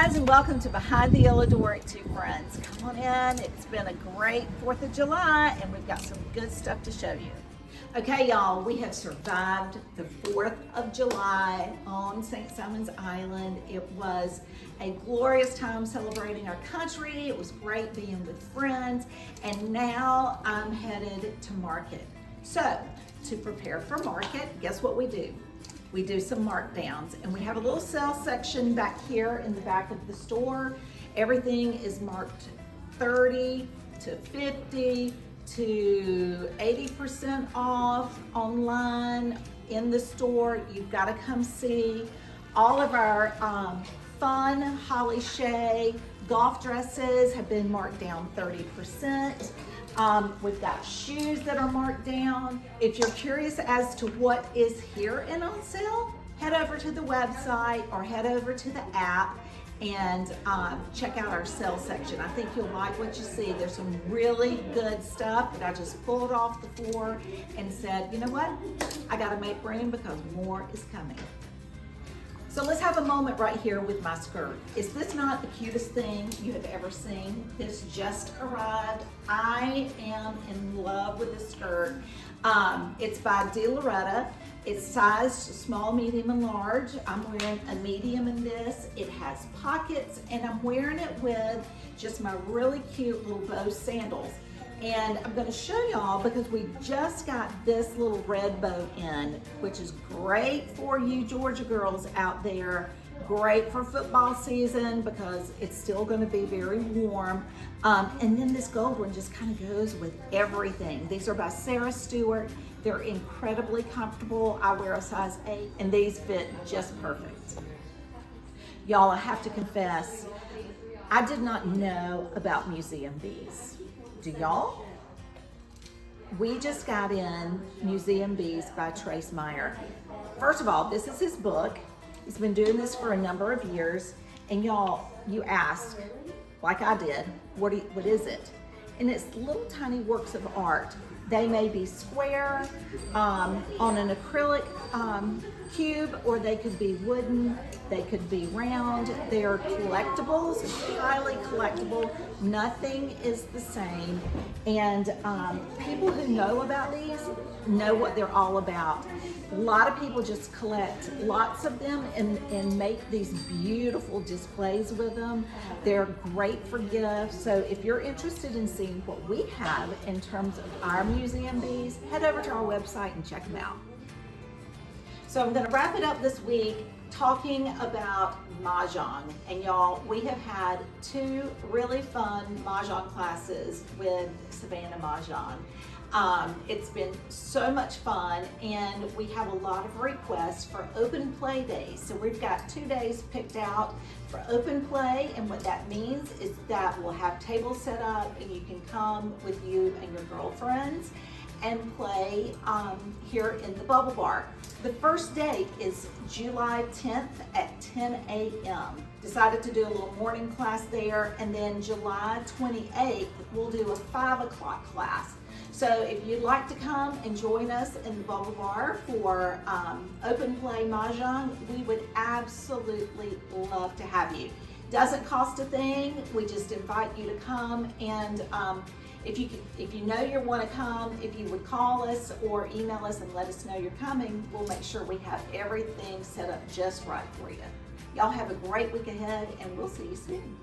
guys, and welcome to Behind the Yellow Door at Two Friends. Come on in. It's been a great 4th of July, and we've got some good stuff to show you. Okay, y'all, we have survived the 4th of July on St. Simon's Island. It was a glorious time celebrating our country. It was great being with friends, and now I'm headed to market. So, to prepare for market, guess what we do? We do some markdowns, and we have a little sale section back here in the back of the store. Everything is marked 30 to 50 to 80% off online in the store. You've got to come see all of our fun Holly Shay golf dresses have been marked down 30%. We've got shoes that are marked down. If you're curious as to what is here and on sale, head over to the website or head over to the app and check out our sale section. I think you'll like what you see. There's some really good stuff that I just pulled off the floor and said, you know what? I gotta make room because more is coming. So let's have a moment right here with my skirt. Is this not the cutest thing you have ever seen? This just arrived. I am in love with this skirt. It's by De Loretta. It's sized small, medium, and large. I'm wearing a medium in this. It has pockets, and I'm wearing it with just my really cute little bow sandals. And I'm going to show y'all because we just got this little red bow in, which is great for you Georgia girls out there. Great for football season because it's still going to be very warm. And then this gold one just kind of goes with everything. These are by Sarah Stewart. They're incredibly comfortable. I wear a size 8 and these fit just perfect. Y'all, I have to confess, I did not know about museum bees. Do y'all? We just got in Museum Bees by Trace Meyer. First of all, this is his book. He's been doing this for a number of years. And y'all, you ask, like I did, what is it? And it's little tiny works of art. They may be square, on an acrylic cube, or they could be wooden, they could be round. They are collectibles, highly collectible. Nothing is the same. And people who know about these know what they're all about. A lot of people just collect lots of them and make these beautiful displays with them. They're great for gifts. So if you're interested in seeing what we have in terms of our museum bees, head over to our website and check them out. So I'm going to wrap it up this week talking about Majang. And y'all, we have had 2 really fun Majang classes with Savannah Majang. It's been so much fun, and we have a lot of requests for open play days. So we've got 2 days picked out for open play, and what that means is that we'll have tables set up and you can come with you and your girlfriends and play here in the Bubble Bar. The first date is July 10th at 10 a.m. Decided to do a little morning class there, and then July 28th, we'll do a 5 o'clock class. So if you'd like to come and join us in the Bubble Bar for open play Mahjong, we would absolutely love to have you. Doesn't cost a thing. We just invite you to come, and if you know you want to come, if you would call us or email us and let us know you're coming, we'll make sure we have everything set up just right for you. Y'all have a great week ahead, and we'll see you soon.